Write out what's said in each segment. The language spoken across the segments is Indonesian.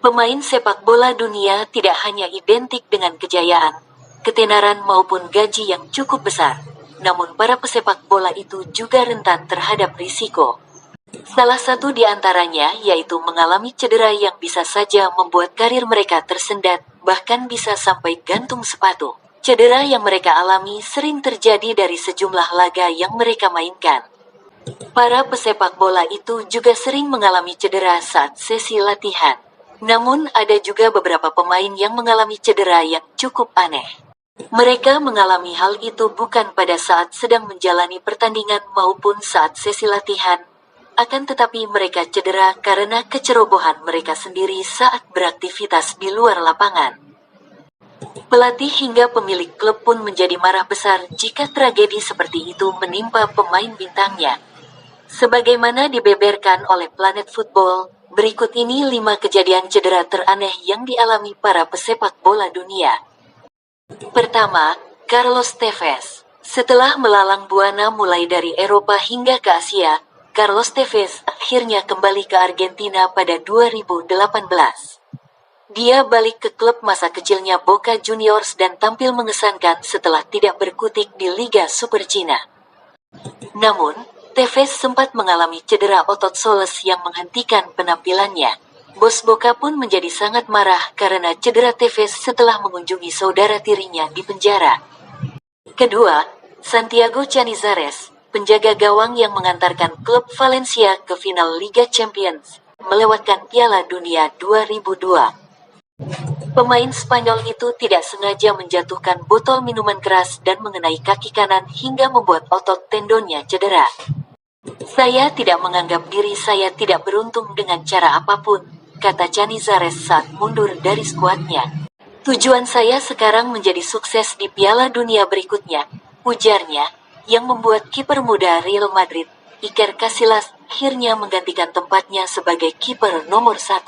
Pemain sepak bola dunia tidak hanya identik dengan kejayaan, ketenaran maupun gaji yang cukup besar, namun para pesepak bola itu juga rentan terhadap risiko. Salah satu di antaranya yaitu mengalami cedera yang bisa saja membuat karir mereka tersendat, bahkan bisa sampai gantung sepatu. Cedera yang mereka alami sering terjadi dari sejumlah laga yang mereka mainkan. Para pesepak bola itu juga sering mengalami cedera saat sesi latihan. Namun ada juga beberapa pemain yang mengalami cedera yang cukup aneh. Mereka mengalami hal itu bukan pada saat sedang menjalani pertandingan maupun saat sesi latihan, akan tetapi mereka cedera karena kecerobohan mereka sendiri saat beraktivitas di luar lapangan. Pelatih hingga pemilik klub pun menjadi marah besar jika tragedi seperti itu menimpa pemain bintangnya. Sebagaimana dibeberkan oleh Planet Football, berikut ini 5 kejadian cedera teraneh yang dialami para pesepak bola dunia. Pertama, Carlos Tevez. Setelah melalang buana mulai dari Eropa hingga ke Asia, Carlos Tevez akhirnya kembali ke Argentina pada 2018. Dia balik ke klub masa kecilnya Boca Juniors dan tampil mengesankan setelah tidak berkutik di Liga Super Cina. Namun, Tevez sempat mengalami cedera otot soles yang menghentikan penampilannya. Bos Boca pun menjadi sangat marah karena cedera Tevez setelah mengunjungi saudara tirinya di penjara. Kedua, Santiago Canizares, penjaga gawang yang mengantarkan klub Valencia ke final Liga Champions, melewatkan Piala Dunia 2002. Pemain Spanyol itu tidak sengaja menjatuhkan botol minuman keras dan mengenai kaki kanan hingga membuat otot tendonnya cedera. Saya tidak menganggap diri saya tidak beruntung dengan cara apapun, kata Canizares saat mundur dari skuadnya. Tujuan saya sekarang menjadi sukses di Piala Dunia berikutnya, ujarnya, yang membuat kiper muda Real Madrid, Iker Casillas, akhirnya menggantikan tempatnya sebagai kiper nomor 1.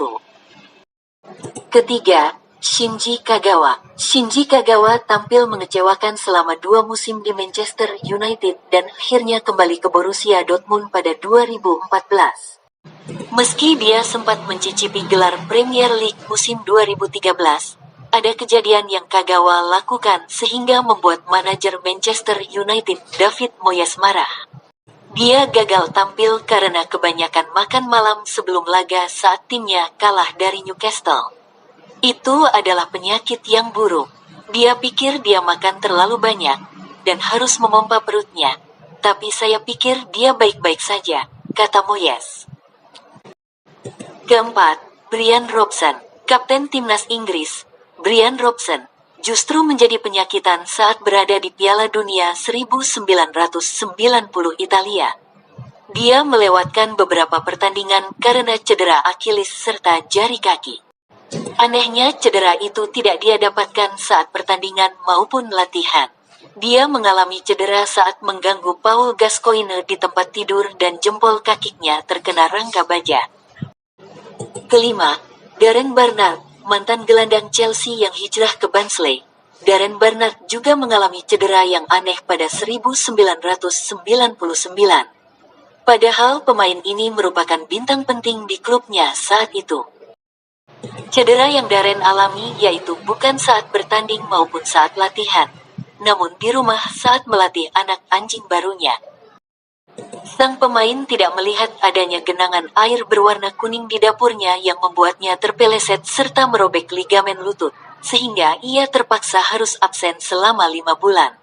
Ketiga, Shinji Kagawa. Shinji Kagawa tampil mengecewakan selama 2 musim di Manchester United dan akhirnya kembali ke Borussia Dortmund pada 2014. Meski dia sempat mencicipi gelar Premier League musim 2013, ada kejadian yang Kagawa lakukan sehingga membuat manajer Manchester United David Moyes marah. Dia gagal tampil karena kebanyakan makan malam sebelum laga saat timnya kalah dari Newcastle. Itu adalah penyakit yang buruk. Dia pikir dia makan terlalu banyak dan harus memompa perutnya. Tapi saya pikir dia baik-baik saja, kata Moyes. Keempat, Brian Robson. Kapten timnas Inggris, Brian Robson, justru menjadi penyakitan saat berada di Piala Dunia 1990 Italia. Dia melewatkan beberapa pertandingan karena cedera Achilles serta jari kaki. Anehnya cedera itu tidak dia dapatkan saat pertandingan maupun latihan. Dia mengalami cedera saat mengganggu Paul Gascoigne di tempat tidur dan jempol kakinya terkena rangka baja. Kelima, Darren Barnard, mantan gelandang Chelsea yang hijrah ke Barnsley. Darren Barnard juga mengalami cedera yang aneh pada 1999. Padahal pemain ini merupakan bintang penting di klubnya saat itu. Cedera yang Darren alami yaitu bukan saat bertanding maupun saat latihan, namun di rumah saat melatih anak anjing barunya. Sang pemain tidak melihat adanya genangan air berwarna kuning di dapurnya yang membuatnya terpeleset serta merobek ligamen lutut, sehingga ia terpaksa harus absen selama 5 bulan.